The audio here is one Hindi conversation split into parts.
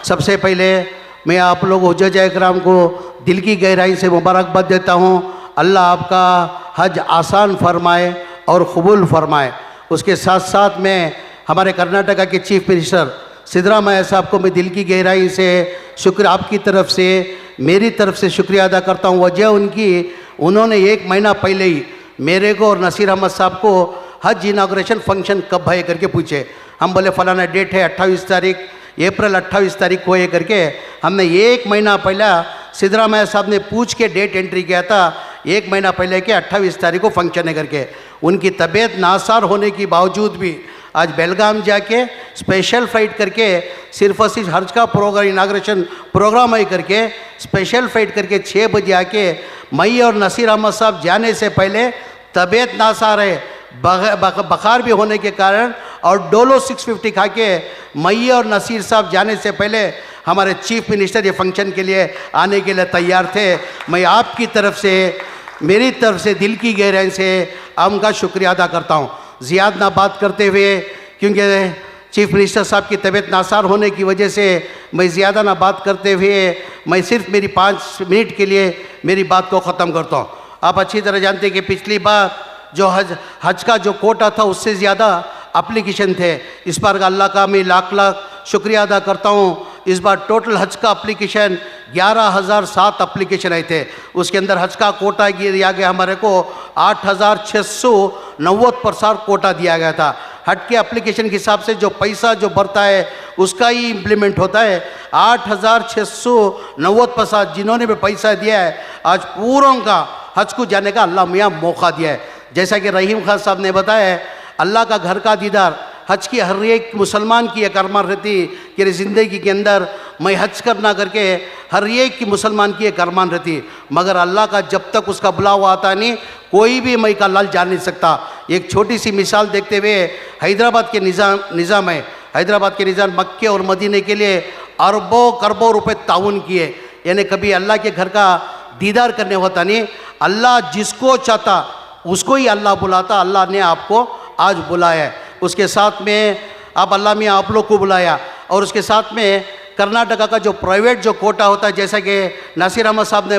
सबसे पहले मैं आप लोग हुज्जज इकराम को दिल की गहराई से मुबारकबाद देता हूँ। अल्लाह आपका हज आसान फरमाए और कबूल फरमाए। उसके साथ साथ मैं हमारे कर्नाटका के चीफ मिनिस्टर सिद्धरामैया साहब को मैं दिल की गहराई से शुक्र आपकी तरफ से मेरी तरफ से शुक्रिया अदा करता हूँ। वजह उनकी, उन्होंने 1 महीना पहले ही मेरे को और नसीर अहमद साहब को हज इनाग्रेशन फंक्शन कब है करके पूछे। हम बोले फलाना डेट है 28 तारीख, अप्रैल 28 तारीख को है करके हमने 1 महीना पहले सिद्धरामैया साहब ने पूछ के डेट एंट्री किया था। 1 महीना पहले के 28 तारीख को फंक्शन है करके। उनकी तबीयत नासार होने के बावजूद भी आज बेलगाम जाके स्पेशल फ़्लाइट करके सिर्फ और सिर्फ हज का प्रोग्राम इनाग्रेशन प्रोग्राम है करके स्पेशल फ़्लाइट करके 6 बजे आके मई और नसीर अहमद साहब जाने से पहले तबीयत नासार है, बुखार भी होने के कारण और डोलो 650 खा के मई और नसीर साहब जाने से पहले हमारे चीफ मिनिस्टर ये फंक्शन के लिए आने के लिए तैयार थे। मैं आपकी तरफ से, मेरी तरफ से दिल की गहराई से उनका शुक्रिया अदा करता हूँ। ज़्यादा ना बात करते हुए, क्योंकि चीफ मिनिस्टर साहब की तबीयत नासार होने की वजह से मैं ज़्यादा ना बात करते हुए मैं सिर्फ मेरी 5 मिनट के लिए मेरी बात को ख़त्म करता हूँ। आप अच्छी तरह जानते हैं कि पिछली बार जो हज का जो कोटा था उससे ज़्यादा एप्लीकेशन थे। इस बार का अल्लाह का मैं लाख शुक्रिया अदा करता हूँ। इस बार टोटल हज का एप्लीकेशन 11,007 एप्लीकेशन आए थे। उसके अंदर हज का कोटा दिया गया हमारे को 8,690% कोटा दिया गया था। हज के एप्लीकेशन के हिसाब से जो पैसा जो बढ़ता है उसका ही इम्प्लीमेंट होता है। 8,690% जिन्होंने भी पैसा दिया है आज पूरों का हज को जाने का अल्लाह मियाँ मौका दिया है। जैसा कि रहीम खान साहब ने बताया, अल्लाह का घर का दीदार हज की हर एक मुसलमान की एक अरमान रहती कि ज़िंदगी के अंदर मैं हज करना करके हर एक की मुसलमान की एक अरमान रहती। मगर अल्लाह का जब तक उसका बुलावा आता नहीं कोई भी मई का लाल जान नहीं सकता। एक छोटी सी मिसाल देखते हुए हैदराबाद के निज़ाम है, हैदराबाद के निज़ाम मक्के और मदीने के लिए अरबों खरबों रुपए ताउन किए। यानी कभी अल्लाह के घर का दीदार करने होता नहीं, अल्लाह जिसको चाहता उसको ही अल्लाह बुलाता। अल्लाह ने आपको आज बुलाया है। उसके साथ में अब अल्लाह में आप लोग को बुलाया और उसके साथ में कर्नाटका का जो प्राइवेट जो कोटा होता है, जैसा कि नासिर अहमद साहब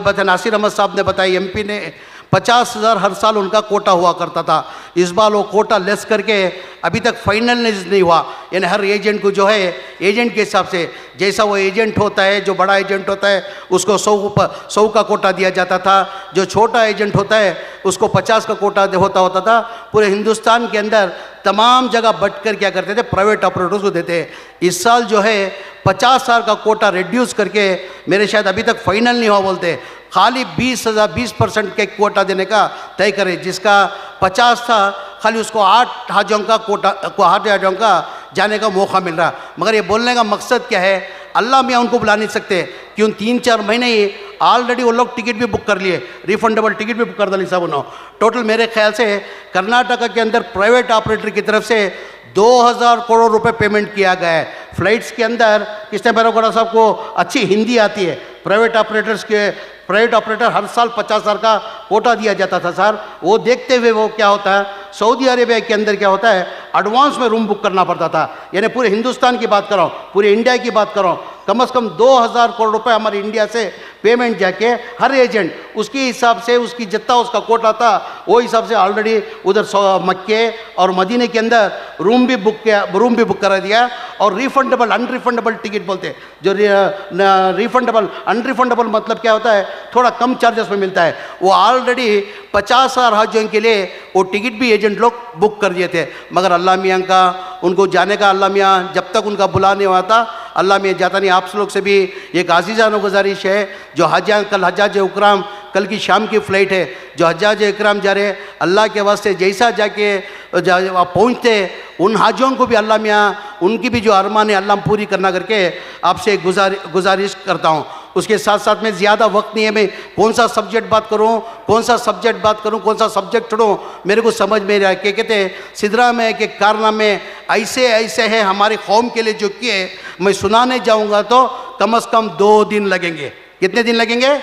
ने बताया MP ने 50,000 हर साल उनका कोटा हुआ करता था। इस बार वो कोटा लेस करके अभी तक फाइनलाइज नहीं हुआ। यानी हर एजेंट को जो है एजेंट के हिसाब से जैसा वो एजेंट होता है, जो बड़ा एजेंट होता है उसको 100 का कोटा दिया जाता था। जो छोटा एजेंट होता है उसको 50 का कोटा होता था। पूरे हिंदुस्तान के अंदर तमाम जगह बट कर क्या करते थे, प्राइवेट ऑपरेटर्स को देते। इस साल जो है 50,000 का कोटा रिड्यूस करके मेरे शायद अभी तक फाइनल नहीं हुआ बोलते, खाली 20% के कोटा देने का तय करें। जिसका 50 था खाली उसको 8 हाजियों का कोटा 8 हाजियों का जाने का मौका मिल रहा। मगर ये बोलने का मकसद क्या है, अल्लाह मियाँ उनको बुला नहीं सकते क्यों 3-4 महीने ही ऑलरेडी वो लोग टिकट भी बुक कर लिए, रिफंडेबल टिकट भी बुक कर दिली सब उन्होंने। टोटल मेरे ख्याल से कर्नाटका के अंदर प्राइवेट ऑपरेटर की तरफ से 2,000 करोड़ रुपए पेमेंट किया गया है। फ्लाइट्स के अंदर किसने बेरोगड़ा साहब को अच्छी हिंदी आती है, प्राइवेट ऑपरेटर हर साल 50,000 का कोटा दिया जाता था सर। वो देखते हुए वो क्या होता है, सऊदी अरेबिया के अंदर क्या होता है, एडवांस में रूम बुक करना पड़ता था। यानी पूरे हिंदुस्तान की बात कर रहा हूँ, पूरे इंडिया की बात कर रहा हूँ, कम से कम 2,000 करोड़ रुपए हमारे इंडिया से पेमेंट जाके हर एजेंट उसके हिसाब से उसकी जितना उसका कोटा था वो हिसाब से ऑलरेडी उधर मक्के और मदीने के अंदर रूम भी बुक करा दिया। और रिफंडेबल अनरिफंडेबल टिकट बोलते हैं, जो रिफंडेबल अनरिफंडेबल मतलब क्या होता है, थोड़ा कम चार्जेस में मिलता है। वो ऑलरेडी 50,000 हाजियों के लिए वो टिकट भी एजेंट लोग बुक कर दिए थे। मगर अल्लाह मियाँ का उनको जाने का, अल्लाह मियाँ जब तक उनका बुला नहीं हुआ था अल्लाह मियाँ जाता नहीं। आप लोग से भी एक आज़ीज़ानो गुजारिश है, जो कल हज्जाज इकराम कल की शाम की फ़्लाइट है, जो हज्जाज इकराम जा रहे, अल्लाह के वास्ते जैसा जाके पहुँचते उन हाजियों को भी अल्लाह मियाँ उनकी भी जो अरमान है अल्लाह पूरी करना करके आपसे गुजारिश करता हूँ। उसके साथ साथ में ज़्यादा वक्त नहीं है, मैं कौन सा सब्जेक्ट बात करूँ, कौन सा सब्जेक्ट छोड़ूँ, मेरे को समझ में रहा। क्या कहते हैं, सिद्धरामैया के कारनामे ऐसे हैं हमारे कौम के लिए जो किए, मैं सुनाने जाऊँगा तो कम से कम 2 दिन लगेंगे। कितने दिन लगेंगे?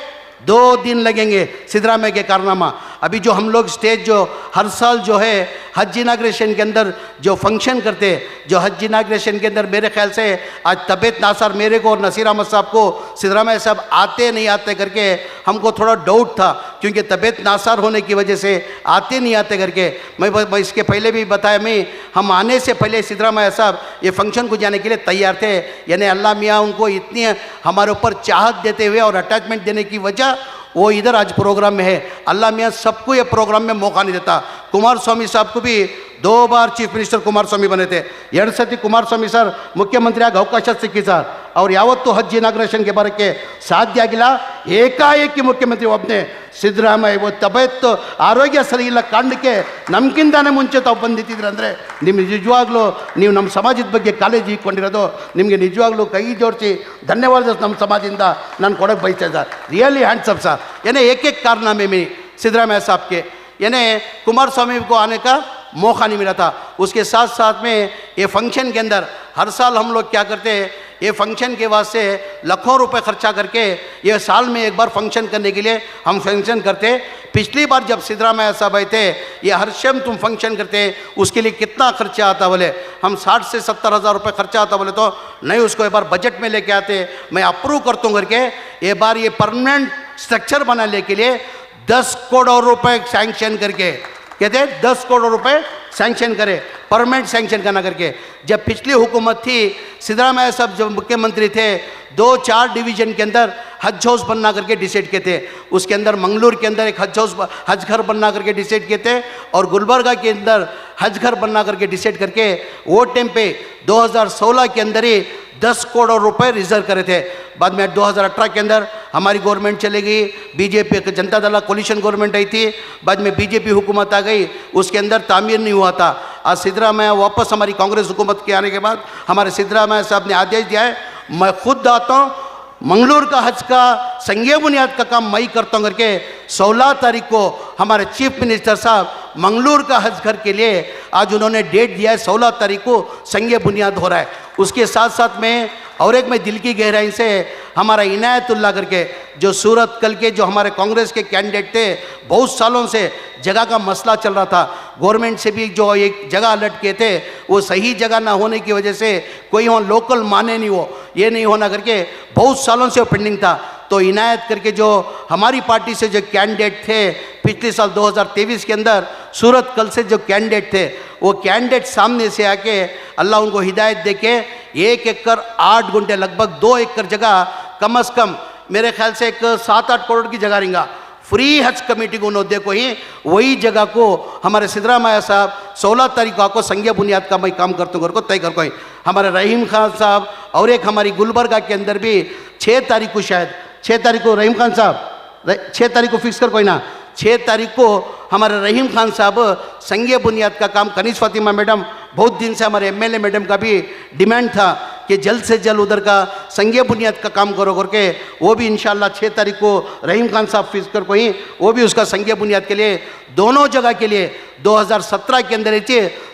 2 दिन लगेंगे सिद्धरामैया के कारनामा। अभी जो हम लोग स्टेज जो हर साल जो है हज इनाग्रेशन के अंदर जो फंक्शन करते, जो हज इनाग्रेशन के अंदर मेरे ख्याल से आज तबीयत नासार मेरे को और नसीर अहमद साहब को सिद्धरामैया साहब आते नहीं आते करके हमको थोड़ा डाउट था, क्योंकि तबीयत नासार होने की वजह से आते नहीं आते करके मैं इसके पहले भी बताया, हम आने से पहले सिद्धरामैया साहब ये फंक्शन को जाने के लिए तैयार थे। यानी अल्लाह मियाँ उनको इतनी हमारे ऊपर चाहत देते हुए और अटैचमेंट देने की वजह वो इधर आज प्रोग्राम में है। अल्लाह मियाँ सबको ये प्रोग्राम में मौका नहीं देता। कुमार स्वामी साहब को भी 2 बार चीफ मिनिस्टर कुमार स्वामी बने थे। 2 ಸತಿ ಕುಮಾರ್ ಸ್ವಾಮಿ ಸರ್ ಮುಖ್ಯಮಂತ್ರಿಯಾಗಿ ಅವಕಾಶ ಸಿಕ್ಕಿ ಸರ್, ಅವ್ರು ಯಾವತ್ತೂ ಹಜ್ ಇನಾಗ್ರೇಷನ್ಗೆ ಬರೋಕ್ಕೆ ಸಾಧ್ಯ ಆಗಿಲ್ಲ। ಏಕಾಏಕಿ ಮುಖ್ಯಮಂತ್ರಿ ಒಬ್ಬನೇ ಸಿದ್ದರಾಮಯ್ಯ ಇವತ್ತು ತಬೆತ್ತು ಆರೋಗ್ಯ ಸರಿ ಇಲ್ಲ ಕಾರಣಕ್ಕೆ ನಮ್ಗಿಂತಾನೆ ಮುಂಚೆ ತಾವು ಬಂದಿದ್ದಿದ್ರೆ ಅಂದರೆ ನಿಮ್ಗೆ ನಿಜವಾಗ್ಲೂ ನೀವು ನಮ್ಮ ಸಮಾಜದ ಬಗ್ಗೆ ಕಾಳಜಿ ಇಟ್ಕೊಂಡಿರೋದು ನಿಮಗೆ ನಿಜವಾಗ್ಲೂ ಕೈ ಜೋಡಿಸಿ ಧನ್ಯವಾದ ನಮ್ಮ ಸಮಾಜದಿಂದ ನಾನು ಕೊಡೋಕ್ಕೆ ಬಯಸ್ತಾ sir. Really hands up sir. यानी एक एक कारनामे में सिद्धरामैया साहब के यानी कुमार स्वामी को आने का मौका नहीं मिला था। उसके साथ साथ में ये फंक्शन के अंदर हर साल हम लोग क्या करते हैं, ये फंक्शन के वास्ते लाखों रुपए खर्चा करके ये साल में एक बार फंक्शन करने के लिए हम फंक्शन करते। पिछली बार जब सिद्धरामैया साहब आए थे, ये हर शम तुम फंक्शन करते उसके लिए कितना खर्चा आता बोले, हम 60 से 70 हज़ार रुपये खर्चा आता बोले तो नहीं, उसको एक बार बजट में लेके आते, मैं अप्रूव करता हूँ करके एक बार ये परमानेंट स्ट्रक्चर बनाने के लिए 10 करोड़ रुपए सैंक्शन करके कहते हैं 10 करोड़ रुपए सैंक्शन करे, परमानेंट सैंक्शन करना करके। जब पिछली हुकूमत थी सिद्धरामैया साहब जब मुख्यमंत्री थे 2-4 डिवीजन के अंदर हज हाउस बनना करके डिसाइड किए थे। उसके अंदर मंगलूर के अंदर एक हज घर बनना करके डिसाइड किए थे और गुलबर्गा के अंदर हज घर बनना करके डिसाइड करके वो टाइम पे 2016 के अंदर ही 10 करोड़ रुपए रिजर्व करे थे। बाद में 2018 के अंदर हमारी गवर्नमेंट चली गई, BJP Janata Dal coalition government आई थी, बाद में बीजेपी हुकूमत आ गई, उसके अंदर तामीर नहीं हुआ था। आज सिद्धरामैया वापस हमारी कांग्रेस हुकूमत के आने के बाद हमारे सिद्धरामैया साहब ने आदेश दिया है, मैं खुद आता हूँ, मंगलूर का हज का संघीय बुनियाद का काम मैं करता हूँ करके 16 तारीख को हमारे चीफ मिनिस्टर साहब मंगलूर का हज घर के लिए आज उन्होंने डेट दिया है, 16 तारीख को संघीय बुनियाद हो रहा है। उसके साथ साथ में और एक मैं दिल की गहराई से हमारा इनायतुल्लाह करके जो सूरत कल के जो हमारे कांग्रेस के कैंडिडेट थे, बहुत सालों से जगह का मसला चल रहा था, गवर्नमेंट से भी जो एक जगह अलर्ट किए थे वो सही जगह ना होने की वजह से कोई वहाँ लोकल माने नहीं, हो ये नहीं होना करके बहुत सालों से वो पेंडिंग था। तो इनायत करके जो हमारी पार्टी से जो कैंडिडेट थे पिछले साल 2023 के अंदर सूरत कल से जो कैंडिडेट थे वो कैंडिडेट सामने से आके अल्लाह उनको हिदायत दे के 1 एकड़ 8 गुंठे लगभग 2 एकड़ जगह कम अज़ कम मेरे ख्याल से एक 7-8 करोड़ की जगह रहेगा फ्री हज कमेटी को उन्होंने को ही वही जगह को हमारे सिद्धरामैया साहब 16 तारीख को संघीय बुनियाद का मैं काम करता हूँ को तय कर कोई हमारे रहीम खान साहब और एक हमारी गुलबर्गा के अंदर भी 6 तारीख को शायद 6 तारीख को रहीम खान साहब 6 तारीख को फिक्स कर कोई ना 6 तारीख को हमारे रहीम खान साहब संघीय बुनियाद का काम कनीज फातिमा मैडम बहुत दिन से हमारे एमएलए मैडम का भी डिमांड था कि जल्द से जल्द उधर का संघीय बुनियाद का काम करो करके वो भी इंशाल्लाह 6 तारीख को रहीम खान साहब फिक्स कर कोई वो भी उसका संघीय बुनियाद के लिए दोनों जगह के लिए 2017 के अंदर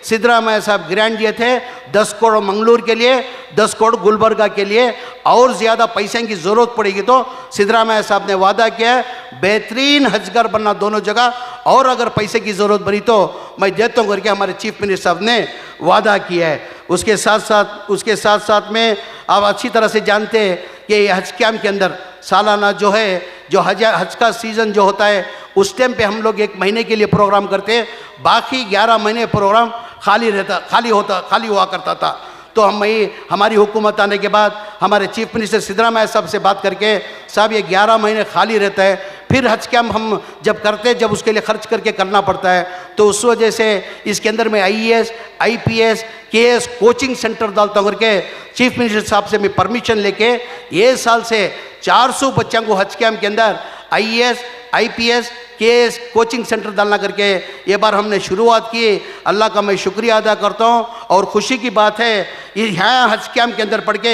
सिद्धरामैया साहब ग्रांट दिए थे 10 करोड़ मंगलूर के लिए 10 करोड़ गुलबर्गा के लिए और ज़्यादा पैसे की ज़रूरत पड़ेगी तो सिद्धरामैया साहब ने वादा किया है बेहतरीन हजगर बनना दोनों जगह और अगर पैसे की ज़रूरत पड़ी तो मैं देता हूँ करके हमारे चीफ मिनिस्टर साहब ने वादा किया है। उसके साथ साथ में आप अच्छी तरह से जानते हैं कि ये हज कैम्प के अंदर सालाना जो है जो हज का सीज़न जो होता है उस टाइम पे हम लोग 1 महीने के लिए प्रोग्राम करते हैं, बाकी 11 महीने प्रोग्राम खाली हुआ करता था। तो हमारी हुकूमत आने के बाद हमारे चीफ मिनिस्टर सिद्धरामैया साहब से बात करके साहब ये 11 महीने खाली रहता है, फिर हज कैम्प हम जब करते हैं जब उसके लिए खर्च करके करना पड़ता है तो उस वजह से इसके अंदर में IAS IPS KS coaching centre डालता हूँ करके चीफ मिनिस्टर साहब से मैं परमिशन लेके ये साल से 400 बच्चों को हज कैम्प के अंदर IAS IPS KS coaching centre डालना करके ये बार हमने शुरुआत की। अल्लाह का मैं शुक्रिया अदा करता हूँ और ख़ुशी की बात है यहाँ हज कैम्प के अंदर पढ़ के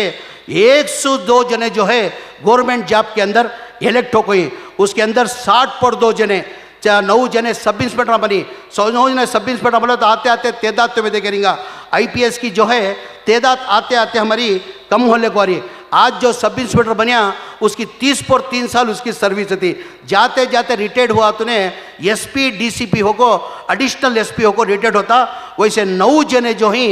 102 जने जो है गवर्नमेंट जॉब के अंदर इलेक्ट हो गई, उसके अंदर 60 जने 9 जने सब इंस्पेक्टर बनी, 9 जने सब इंस्पेक्टर बने तो आते आते तादाद तो मैं देखेंगे IPS की जो है तादाद आते आते हमारी कम होने को आ रही। आज जो सब इंस्पेक्टर बनिया उसकी 30 पर 3 साल उसकी सर्विस थी, जाते जाते रिटायर्ड हुआ तो ने एसपी डीसीपी होको एडिशनल एसपी होको रिटायर्ड होता। वैसे 9 जने जो ही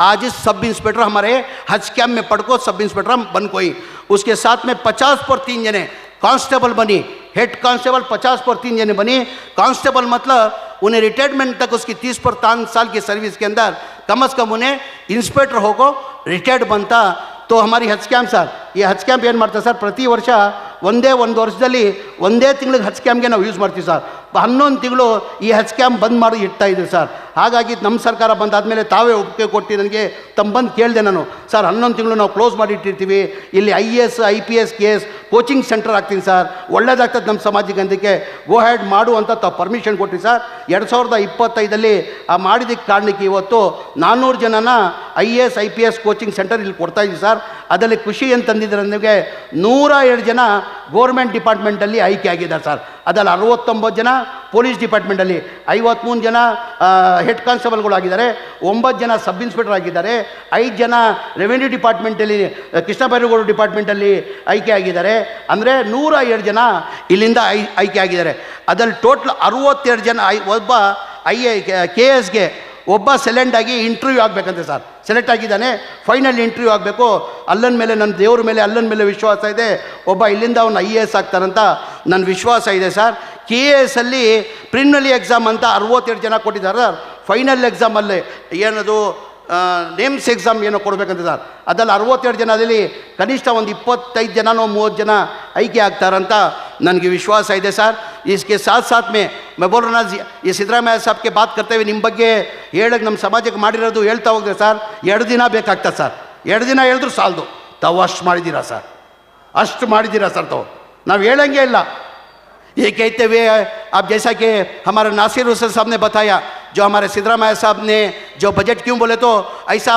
आज सब इंस्पेक्टर हमारे हज कैम्प में पढ़को सब इंस्पेक्टर हम बन कोई। उसके साथ में 50 पर 3 जने कांस्टेबल बनी, हेड कांस्टेबल 50 पर 3 जने बनी। कांस्टेबल मतलब उन्हें रिटायरमेंट तक उसकी 30 पर 3 साल की सर्विस के अंदर कम से कम उन्हें इंस्पेक्टर होको रिटायर्ड बनता। तो हमारी हज कैंप सर, ये हज कैंप ಏನು ಮಾಡ್ತಾರೆ ಸರ್, ಪ್ರತಿ ವರ್ಷ ಒಂದೇ ಒಂದು ವರ್ಷದಲ್ಲಿ ಒಂದೇ ತಿಂಗಳಿಗೆ ಹಜ್ ಕ್ಯಾಂಪ್ಗೆ ನಾವು ಯೂಸ್ ಮಾಡ್ತೀವಿ ಸರ್. 11 ತಿಂಗಳು ಈ ಹಜ್ ಕ್ಯಾಂಪ್ ಬಂದ್ ಮಾಡಿ ಇಡ್ತಾ ಇದ್ದೀವಿ ಸರ್. ಹಾಗಾಗಿ ನಮ್ಮ ಸರ್ಕಾರ ಬಂದಾದಮೇಲೆ ತಾವೇ ಒಪ್ಪಿಗೆ ಕೊಟ್ಟು ನನಗೆ ತಮ್ಮ ಬಂದು ಕೇಳಿದೆ ನಾನು, ಸರ್ 11 ತಿಂಗಳು ನಾವು ಕ್ಲೋಸ್ ಮಾಡಿ ಇಟ್ಟಿರ್ತೀವಿ, ಇಲ್ಲಿ IAS IPS KS coaching centre ಆಗ್ತೀನಿ ಸರ್, ಒಳ್ಳೇದಾಗ್ತದೆ ನಮ್ಮ ಸಮಾಜಕ್ಕೆ ಅಂದಕ್ಕೆ ಗೋ ಹ್ಯಾಡ್ ಮಾಡು ಅಂತ ತಾವು ಪರ್ಮಿಷನ್ ಕೊಟ್ಟಿರಿ ಸರ್. 2025 ಆ ಮಾಡಿದ್ದಕ್ಕೆ ಕಾರಣಕ್ಕೆ ಇವತ್ತು 400 ಜನನ IAS IPS ಕೋಚಿಂಗ್ ಸೆಂಟರ್ ಇಲ್ಲಿ ಕೊಡ್ತಾ ಇದ್ದೀವಿ ಸರ್. ಅದರಲ್ಲಿ ಖುಷಿ ಅಂತಂದಿದ್ರೆ ನನಗೆ 102 ಜನ ಗೋರ್ಮೆಂಟ್ ಡಿಪಾರ್ಟ್ಮೆಂಟಲ್ಲಿ ಆಯ್ಕೆ ಆಗಿದ್ದಾರೆ ಸರ್. ಅದರಲ್ಲಿ 69 ಜನ ಪೊಲೀಸ್ ಡಿಪಾರ್ಟ್ಮೆಂಟಲ್ಲಿ, 53 ಜನ ಹೆಡ್ ಕಾನ್ಸ್ಟೇಬಲ್ಗಳಾಗಿದ್ದಾರೆ, 9 ಜನ ಸಬ್ ಇನ್ಸ್ಪೆಕ್ಟರ್ ಆಗಿದ್ದಾರೆ, 5 ಜನ ರೆವೆನ್ಯೂ ಡಿಪಾರ್ಟ್ಮೆಂಟಲ್ಲಿ ಕೃಷ್ಣ ಬೈರೇಗೌಡ ಡಿಪಾರ್ಟ್ಮೆಂಟಲ್ಲಿ ಆಯ್ಕೆ ಆಗಿದ್ದಾರೆ. ಅಂದರೆ 102 ಜನ ಇಲ್ಲಿಂದ ಆಯ್ಕೆ ಆಗಿದ್ದಾರೆ. ಅದರಲ್ಲಿ ಟೋಟಲ್ 62 ಜನ ಒಬ್ಬ KSಗೆ ಒಬ್ಬ ಸೆಲೆಕ್ಟ್ ಆಗಿ ಇಂಟರ್ವ್ಯೂ ಆಗಬೇಕಂತೆ ಸರ್. ಸೆಲೆಕ್ಟ್ ಆಗಿದ್ದಾನೆ, ಫೈನಲ್ ಇಂಟರ್ವ್ಯೂ ಆಗಬೇಕು. ಅಲ್ಲನ ಮೇಲೆ ನನ್ನ ದೇವ್ರ ಮೇಲೆ ಅಲ್ಲನ ಮೇಲೆ ವಿಶ್ವಾಸ ಇದೆ, ಒಬ್ಬ ಇಲ್ಲಿಂದ ಅವನು IAS ಆಗ್ತಾರಂತ ನನ್ನ ವಿಶ್ವಾಸ ಇದೆ ಸರ್. KS ಅಲ್ಲಿ ಪ್ರಿಲಿಮಿನರಿ ಎಕ್ಸಾಮ್ ಅಂತ 62 ಜನ ಕೊಟ್ಟಿದ್ದಾರೆ ಸರ್. ಫೈನಲ್ ಎಕ್ಸಾಮಲ್ಲಿ ಏನದು ನೇಮ್ಸ್ ಎಕ್ಸಾಮ್ ಏನೋ ಕೊಡಬೇಕಂತ ಸರ್. ಅದರಲ್ಲಿ 62 ಜನದಲ್ಲಿ ಕನಿಷ್ಠ ಒಂದು 25 ಜನನೋ 30 ಜನ ಆಯ್ಕೆ ಆಗ್ತಾರಂತ ನನಗೆ ವಿಶ್ವಾಸ ಇದೆ ಸರ್. इसके साथ साथ में मैं बोल रहा ना, ये सिद्धरामಯ್ಯ साहब के बात करते हुए ನಿಮ್ಮ ಬಗ್ಗೆ ಹೇಳಕ್ಕೆ ನಮ್ಮ ಸಮಾಜಕ್ಕೆ ಮಾಡಿರೋದು ಹೇಳ್ತಾ ಹೋಗಿದೆ ಸರ್. 2 ದಿನ ಬೇಕಾಗ್ತದೆ ಸರ್, 2 ದಿನ ಹೇಳಿದ್ರು ಸಾಲದು. ತಾವು ಅಷ್ಟು ಮಾಡಿದ್ದೀರಾ ಸರ್, ಅಷ್ಟು ಮಾಡಿದ್ದೀರಾ ಸರ್. ತಾವು ನಾವು ಹೇಳಂಗೆ ಇಲ್ಲ. ये कहते हुए अब जैसा कि हमारे नासिर हुसैन साहब ने बताया, जो हमारे सिद्धरामಯ್ಯ साहब ने जो बजट क्यों बोले, तो ऐसा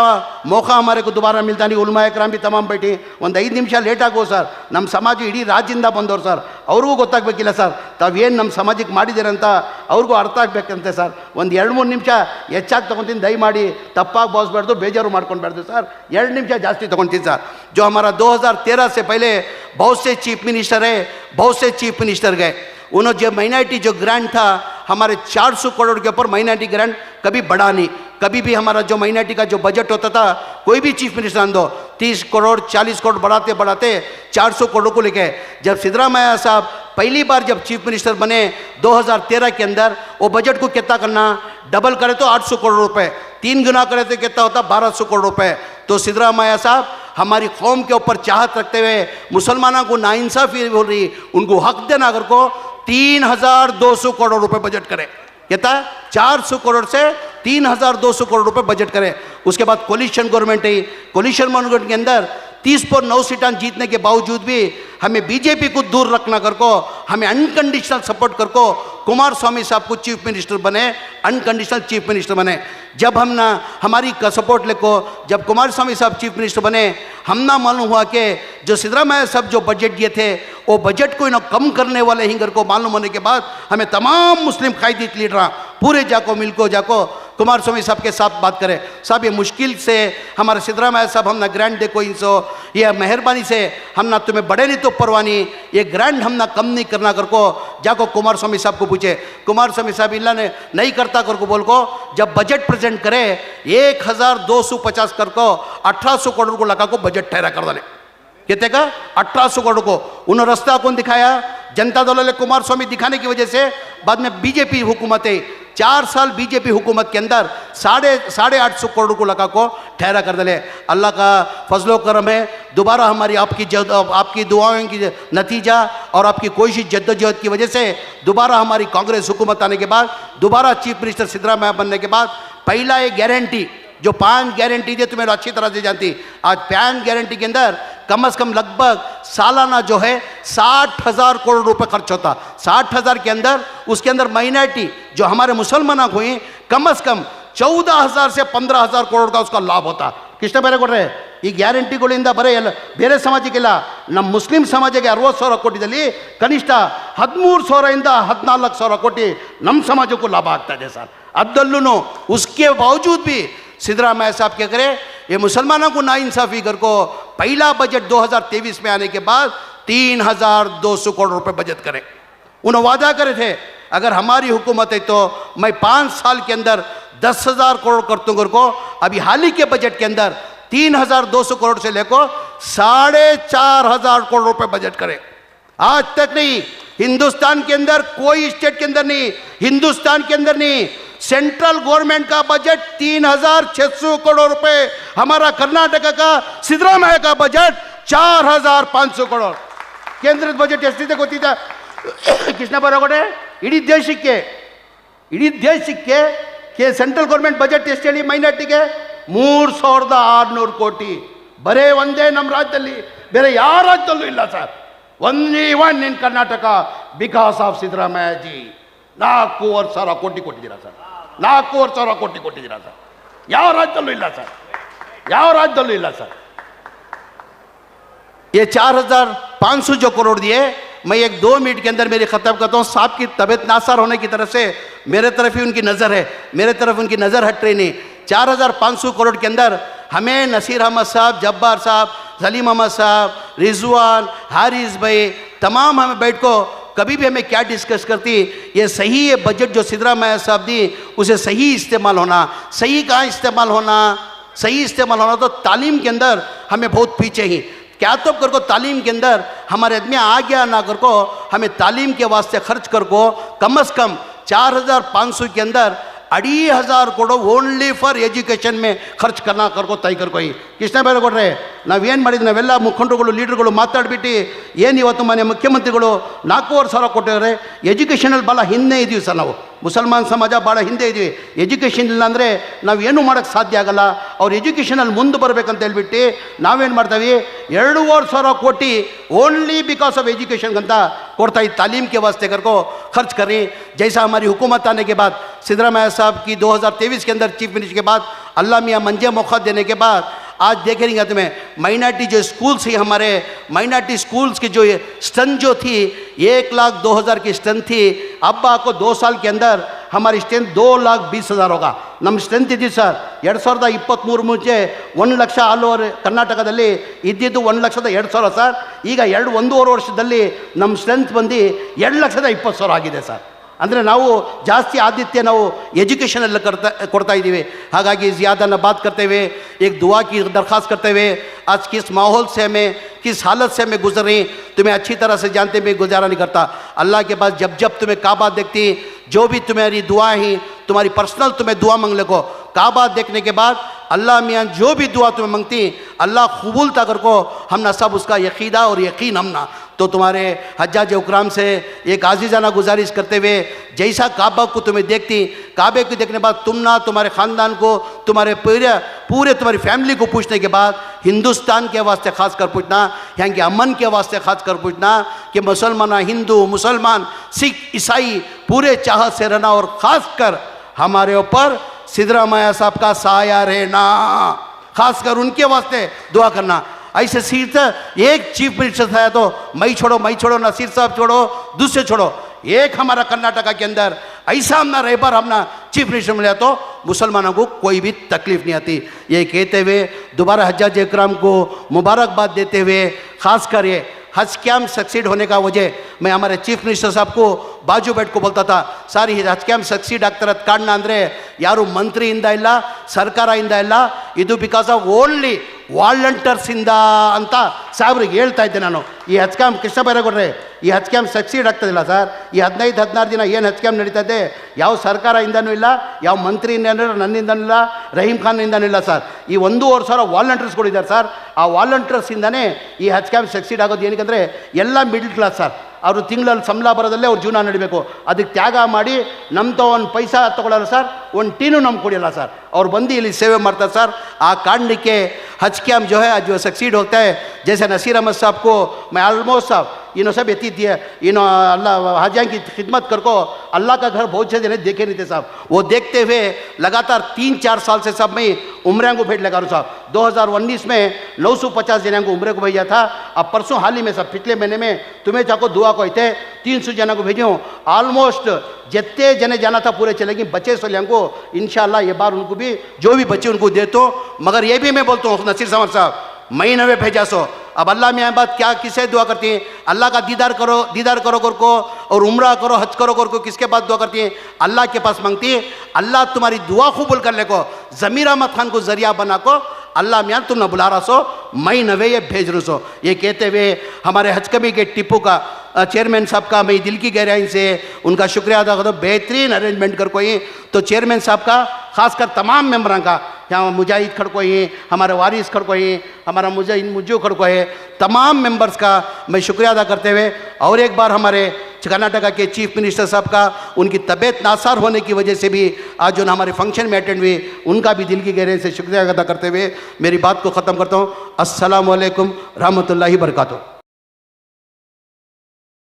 मौका हमारे को दोबारा मिलता नहीं. उलमा इकराम भी तमाम बैठी ಒಂದು 5 ನಿಮಿಷ ಲೇಟ್ ಆಗೋ ಸರ್. ನಮ್ಮ ಸಮಾಜ ಇಡೀ ರಾಜ್ಯದಿಂದ ಬಂದವರು ಸರ್, ಅವ್ರಿಗೂ ಗೊತ್ತಾಗಬೇಕಿಲ್ಲ ಸರ್ ತಾವೇನು ನಮ್ಮ ಸಮಾಜಕ್ಕೆ ಮಾಡಿದ್ದೀರಂತ ಅವ್ರಿಗೂ ಅರ್ಥ ಆಗಬೇಕಂತೆ ಸರ್. ಒಂದು 2-3 ನಿಮಿಷ ಹೆಚ್ಚಾಗಿ ತೊಗೊತೀನಿ, ದಯಮಾಡಿ ತಪ್ಪಾಗಿ ಭಾವಿಸ್ಬಾರ್ದು, ಬೇಜಾರು ಮಾಡ್ಕೊಳ್ಬಾರ್ದು ಸರ್. 2 ನಿಮಿಷ ಜಾಸ್ತಿ ತೊಗೊಳ್ತೀನಿ ಸರ್. जो हमारा 2013 से पहले बहुत से चीफ मिनिस्टर है, बहुत से चीफ मिनिस्टर गए, उन्होंने जो माइनॉरिटी जो ग्रांट था हमारे 400 करोड़ के ऊपर माइनॉरिटी ग्रांट कभी बढ़ा नहीं. कभी भी हमारा जो माइनॉरिटी का जो बजट होता था, कोई भी चीफ मिनिस्टर आंदो 30 करोड़ 40 करोड़ बढ़ाते बढ़ाते 400 करोड़ को लेके, जब सिद्धरामಯ್ಯ साहब पहली बार जब चीफ मिनिस्टर बने 2013 के अंदर, वो बजट को कितना करना, डबल करे तो 800 करोड़ रुपए, 3 गुना करे तो कितना होता 1200 करोड़ रुपए. तो सिद्धरामಯ್ಯ साहब हमारी कौम के ऊपर चाहत रखते हुए मुसलमानों को नाइंसाफ़ी हो रही, उनको हक देना अगर को 3200 करोड़ रुपए बजट करे. कहता 400 करोड़ से 3200 करोड़ रुपए बजट करे. उसके बाद कोलिशन गवर्नमेंट है, कोलिशन गवर्नमेंट के अंदर 30 पर 9 सीटें जीतने के बावजूद भी हमें बीजेपी को दूर रखना कर को, हमें अनकंडीशनल सपोर्ट कर को कुमार स्वामी साहब को चीफ मिनिस्टर बने, अनकंडीशनल चीफ मिनिस्टर बने. जब हम ना हमारी का सपोर्ट लेको, जब कुमार स्वामी साहब चीफ मिनिस्टर बने, हम ना मालूम हुआ कि जो सिद्धरामಯ್ಯ साहब जो बजट दिए थे वो बजट को इन्हों कम करने वाले हिंगर को मालूम होने के बाद हमें तमाम मुस्लिम कायदी लीडर पूरे जाको मिलको जाको कुमार स्वामी साहब के साथ बात करें. साहब ये मुश्किल से हमारे सिद्धरामಯ್ಯ साहब हम ना ग्रांट देखो इनसो, ये मेहरबानी से हम ना तुम्हें बड़े नहीं तो परवानी, ये ग्रांट हम ना कम नहीं करना कर को जाको कुमार स्वामी साहब को पूछे. कुमार स्वामी साहब इल्ला ने नहीं करता कर को बोल को, जब बजट प्रेजेंट करे 1250 कर को 1800 करोड़ को लगा को बजट ठहरा कर डाले. कहते का 1800 करोड़ को उन्होंने रास्ता कौन दिखाया, जनता दल ने कुमार स्वामी दिखाने की वजह से बाद में बीजेपी हुकूमत है 4 साल बीजेपी हुकूमत के अंदर 850 करोड़ को लगा को ठहरा कर दले. अल्लाह का फजलो करम है, दोबारा हमारी आपकी दुआओं की नतीजा और आपकी कोशिश जद्दोजहद की वजह से दोबारा हमारी कांग्रेस हुकूमत आने के बाद, दोबारा चीफ मिनिस्टर सिद्धरामಯ್ಯ बनने के बाद, पहला एक गारंटी जो 5 गारंटी थी तुम्हें अच्छी तरह से जानती, आज 5 गारंटी के अंदर कम से कम लगभग सालाना जो है 60,000 करोड़ रुपए खर्च होता. 60,000 के अंदर उसके अंदर माइनॉरिटी जो हमारे मुसलमान हुई कम से कम 14,000 से 15,000 करोड़ का उसका लाभ होता. ಕೃಷ್ಣ ಬೈರೇಗೌಡರೇ, ಈ ಗ್ಯಾರಂಟಿಗಳಿಂದ ಬರೀ ಎಲ್ಲ ಬೇರೆ ಸಮಾಜಕ್ಕಿಲ್ಲ, ನಮ್ಮ ಮುಸ್ಲಿಂ ಸಮಾಜಕ್ಕೆ 60,000 ಕೋಟಿದಲ್ಲಿ ಕನಿಷ್ಠ 13,000 ಇಂದ 14,000 ಕೋಟಿ ನಮ್ಮ ಸಮಾಜಕ್ಕೂ ಲಾಭ ಆಗ್ತಾ ಇದೆ ಸರ್. ಅದಲ್ಲೂ उसके बावजूद भी सिद्धरामಯ್ಯ साहब क्या करे, ये मुसलमानों को नाइंसाफ़ी कर को पहला बजट 2023 में आने के बाद 3,200 करोड़ रुपए बजट करें। उन्होंने वादा करे थे अगर हमारी हुकूमत है तो मैं 5 साल के अंदर 10,000 करोड़ कर दूंगा को। अभी हाल ही के बजट के अंदर 3,200 करोड़ से लेकर 4,500 करोड़ रुपए बजट करें। आज तक नहीं, हिंदुस्तान के अंदर कोई स्टेट के अंदर नहीं, हिंदुस्तान के अंदर नहीं, सेंट्रल गवर्नमेंट का बजट 3,600 करोड़ रुपए, हमारा कर्नाटक का सिद्धरामैया का बजट 4,500 करोड़। केंद्र बजट एष्ಟಿದೆ ಗೊತ್ತಿದೆ? ಕೃಷ್ಣ ಬರಗೋಡೆ ಇಡೀ ದೇಶಕ್ಕೆ ಸೆಂಟ್ರಲ್ ಗೌರ್ಮೆಂಟ್ ಬಜೆಟ್ ಎಷ್ಟು ಹೇಳಿ ಮೈನಾರಿಟಿಗೆ 3,600 ಕೋಟಿ. ಬರೇ ಒಂದೇ ನಮ್ಮ ರಾಜ್ಯದಲ್ಲಿ, ಬೇರೆ ಯಾವ ರಾಜ್ಯದಲ್ಲೂ ಇಲ್ಲ sir. only one in Karnataka because of Siddaramaiah G 4,500 ಕೋಟಿ ಕೊಟ್ಟಿದ್ದೀರಾ ಸರ್. 4,500 ಕೋಟಿ ಕೊಟ್ಟಿದ್ದೀರಾ ಸರ್. ಯಾವ ರಾಜ್ಯದಲ್ಲೂ ಇಲ್ಲ ಸರ್, ಯಾವ ರಾಜ್ಯದಲ್ಲೂ ಇಲ್ಲ ಸರ್. ये 4,500 जो करोड़ दिए, मैं 1-2 मिनट के अंदर मेरी ख़त्म करता हूँ. साहब की तबीयत नासार होने की तरफ से मेरे तरफ ही उनकी नज़र है, मेरे तरफ उनकी नज़र हट रही नहीं. 4,500 करोड़ के अंदर हमें नसीर अहमद साहब, जब्बार साहब, सलीम अहमद साहब, रिजवान, हारिस भाई, तमाम हमें बैठ को कभी भी हमें क्या डिस्कस करती, ये सही है बजट जो सिद्धरामैया साहब दी उसे सही इस्तेमाल होना. सही कहाँ इस्तेमाल होना? सही इस्तेमाल होना तो तालीम के अंदर हमें बहुत पीछे ही. क्या तो कर को तालीम के अंदर हमारे आदमी आ गया ना कर को हमें तालीम के वास्ते खर्च कर को कम से कम 4,500 के अंदर 2,500 करोड़ ಓನ್ಲಿ ಫಾರ್ ಎಜುಕೇಷನ್ में ಖರ್ಚು करना कर को तय कर कोई. ಕೃಷ್ಣ ಬೈರೇಗೌಡರೆ, ನಾವೇನು ಮಾಡಿದ್ವಿ, ನಾವೆಲ್ಲ ಮುಖಂಡರುಗಳು ಲೀಡರ್ಗಳು ಮಾತಾಡ್ಬಿಟ್ಟು ಏನು ಇವತ್ತು ಮನೆ ಮುಖ್ಯಮಂತ್ರಿಗಳು 4,500 ಕೊಟ್ಟಿದ್ದಾರೆ. ಎಜುಕೇಷನಲ್ಲಿ ಭಾಳ ಹಿಂದೆ ಇದೀವಿ ಸರ್. ನಾವು ಮುಸಲ್ಮಾನ್ ಸಮಾಜ ಭಾಳ ಹಿಂದೆ ಇದೀವಿ. ಎಜುಕೇಷನ್ ಇಲ್ಲ ಅಂದರೆ ನಾವು ಏನೂ ಮಾಡೋಕ್ಕೆ ಸಾಧ್ಯ ಆಗಲ್ಲ. ಅವ್ರು ಎಜುಕೇಷನಲ್ಲಿ ಮುಂದೆ ಬರಬೇಕಂತ ಹೇಳ್ಬಿಟ್ಟು ನಾವೇನು ಮಾಡ್ತೀವಿ, 2,500 ಕೋಟಿ ಓನ್ಲಿ बिकॉज ऑफ एजुकेशन ಅಂತ ಕೊಡ್ತಾ ಇದ್ದು तालीम के वास्ते कर को खर्च करें. जैसा हमारी हुकूमत आने के बाद सिद्धरामैया साहब की 2023 के अंदर चीफ मिनिस्टर के बाद अल्लाह मियाँ मंजे मौका देने के बाद आज देखेंगे तुम्हें माइनॉरिटी जो स्कूल्स ही हमारे माइनॉरिटी स्कूल्स की जो स्ट्रेंथ जो थी 1,02,000 की स्ट्रेंथ थी. अब आपको 2 साल के अंदर हमारी स्ट्रेंथ 2,20,000 होगा. ನಮ್ಮ ಸ್ಟ್ರೆಂತ್ ಇದ್ದೀವಿ ಸರ್ 2023 ಮುಂಚೆ 1 ಲಕ್ಷ ಆಲ್ ಓವರ್ ಕರ್ನಾಟಕದಲ್ಲಿ ಇದ್ದಿದ್ದು 1,02,000 ಸರ್. ಈಗ 1.5 ವರ್ಷದಲ್ಲಿ ನಮ್ಮ ಸ್ಟ್ರೆಂತ್ ಬಂದು 2,20,000 ಆಗಿದೆ ಸರ್. ಅಂದರೆ ನಾವು ಜಾಸ್ತಿ ಆದ್ಯತೆ ನಾವು ಎಜುಕೇಷನಲ್ಲಿ ಕೊಡ್ತಾ ಇದ್ದೀವಿ. ಹಾಗಾಗಿ ज़्यादा बात करते हुए एक दुआ की दरख्वास्त करते हुए आज किस माहौल से हमें किस हालत से हमें गुजर रही तुम्हें अच्छी तरह से जानते मैं गुजारा नहीं करता. अल्लाह के पास जब जब तुम्हें काबा देखती, जो भी तुम्हारी दुआएं ही तुम्हारी पर्सनल तुम्हें दुआ मांग ले को काबा देखने के बाद अल्लाह मियाँ जो भी दुआ तुम्हें मांगती अल्लाह कबूल कर को हमना सब उसका यकीदा और यकीन हमना. तो तुम्हारे हज्जाज उकराम से एक आजीज़ाना गुजारिश करते हुए जैसा काबा को तुम्हें देखती, काबे को देखने के बाद तुम ना तुम्हारे ख़ानदान को तुम्हारे पूरे तुम्हारी फैमिली को पूछने के बाद हिंदुस्तान के वास्ते ख़ास कर पूछना, यहाँ के अमन के वास्ते ख़ास कर पूछना कि मुसलमान, हिंदू, मुसलमान, सिख, ईसाई पूरे चाहत से रहना और ख़ास कर हमारे ऊपर सिद्धरामैया साहब का साया रहना, खासकर उनके वास्ते दुआ करना. ऐसे सिर्फ एक चीफ मिनिस्टर था तो मैं छोड़ो नसीर साहब छोड़ो, दूसरे छोड़ो, एक हमारा कर्नाटका के अंदर ऐसा हमना रहबर हमना चीफ मिनिस्टर मिला तो मुसलमानों को कोई भी तकलीफ नहीं आती. ये कहते हुए दोबारा हज्जाज इकराम को मुबारकबाद देते हुए खासकर ये हज कैम्प सक्सीड होने का वजह मैं हमारे चीफ मिनिस्टर साहब को बाजू बैठ को बोलता था, सर ये हज कैम्ಪ್ सक्सीಡ್ ಆಗ್ತಿರೋದು ಕಾರಣ ಅಂದರೆ ಯಾರು ಮಂತ್ರಿಯಿಂದ ಇಲ್ಲ, ಸರ್ಕಾರದಿಂದ ಇಲ್ಲ, ಇದು ಬಿಕಾಸ್ ಆಫ್ ಓನ್ಲಿ ವಾಲಂಟಿಯರ್ಸಿಂದ ಅಂತ ಸಾಹೇಬ್ರಿಗೆ ಹೇಳ್ತಾ ಇದ್ದೆ ನಾನು. ಈ ಹಜ್ ಕ್ಯಾಂಪ್ ಕೃಷ್ಣ ಬೈರೇಗೌಡರೆ, ಈ ಹಜ್ ಕ್ಯಾಂಪ್ ಸಕ್ಸೀಡ್ ಆಗ್ತದಿಲ್ಲ ಸರ್. ಈ 15-16 ದಿನ ಏನು ಹಜ್ ಕ್ಯಾಂಪ್ ನಡೀತಾ ಇದೆ ಯಾವ ಸರ್ಕಾರದಿಂದನೂ ಇಲ್ಲ, ಯಾವ ಮಂತ್ರಿಯಿಂದ ನನ್ನಿಂದನೂ ಇಲ್ಲ, ರಹೀಮ್ ಖಾನ್ನಿಂದನೂ ಇಲ್ಲ ಸರ್. ಈ 1,500 ವಾಲಂಟಿಯರ್ಸ್ಗಳಿದ್ದಾರೆ ಸರ್. ಆ ವಾಲಂಟಿಯರ್ಸಿಂದನೇ ಈ ಹಜ್ ಕ್ಯಾಂಪ್ ಸಕ್ಸೀಡ್ ಆಗೋದು. ಏನಕ್ಕೆ ಎಲ್ಲ ಮಿಡ್ಲ್ ಕ್ಲಾಸ್ ಸರ್, ಅವರು ತಿಂಗಳಲ್ಲಿ ಸಂಬಳ ಬರೋದಲ್ಲೇ ಅವ್ರ ಜೀವನ ನಡಿಬೇಕು. ಅದಕ್ಕೆ ತ್ಯಾಗ ಮಾಡಿ ನಮ್ದು ಒಂದು ಪೈಸಾ ತೊಗೊಳ್ಳಲ್ಲ ಸರ್, ಒಂದು ಟೀನು ನಮ್ಗೆ ಕೊಡಿಯಲ್ಲ ಸರ್. ಅವ್ರು ಬಂದು ಇಲ್ಲಿ ಸೇವೆ ಮಾಡ್ತಾರೆ ಸರ್. ಆ ಕಾರಣಕ್ಕೆ हज कैम्प जो है जो सक्सीड होता है, जैसे नसीर अहमद साहब को मैं ऑलमोस्ट साहब इन्हों सब एती दिए इन्हों अल्लाह हाजियाँ की खिदमत कर को अल्लाह का घर बहुत से जने देखे नहीं थे साहब। वो देखते हुए लगातार 3-4 साल से सब मैं उम्र को भेज लगा रहा साहब। 2019 में 950 जन को उम्र को भेजा था। अब परसों हाल ही में सब पिछले महीने में तुम्हें चाको दुआ को थे 300 जना को भेजो। ऑलमोस्ट जितने जने जाना था पूरे चलेगी, बच्चे सोलियाँ को इंशाल्लाह ये बार उनको भी जो भी बच्चे उनको दे तो। मगर ये भी मैं बोलता हूँ नसीर समद साहब महीने में भेजा सो। अब अल्लाह में बात क्या किसे दुआ करती हैं? अल्लाह का दीदार करो कर को और उम्रा करो हज करो कर को किसके पास दुआ करती हैं? अल्लाह के पास मांगती है। अल्लाह तुम्हारी दुआ कबूल कर ले को ज़मीर अहमद खान को जरिया बना को अल्लाह मियाँ तुम न बुला रहा सो मई नवे ये भेज रू सो। ये कहते हुए हमारे हज कमी के टिप्पू का चेयरमैन साहब का मैं दिल की गहराई से उनका शुक्रिया अदा करता हूँ। बेहतरीन अरेंजमेंट कर कोई तो चेयरमैन साहब का खासकर तमाम मेम्बरों का, यहाँ मुजाहिद खड़को है, हमारे वारिस खड़को है, हमारा मुज्जू खड़को है, तमाम मेंबर्स का मैं शुक्रिया अदा करते हुए और एक बार हमारे कर्नाटका के चीफ मिनिस्टर साहब का उनकी तबीयत नासार होने की वजह से भी आज जो हमारे फंक्शन में अटेंड हुए उनका भी दिल की गहराई से शुक्रिया अदा करते हुए मेरी बात को ख़त्म करता हूँ। अस्सलामु अलैकुम रहमतुल्लाहि बरकातुहू।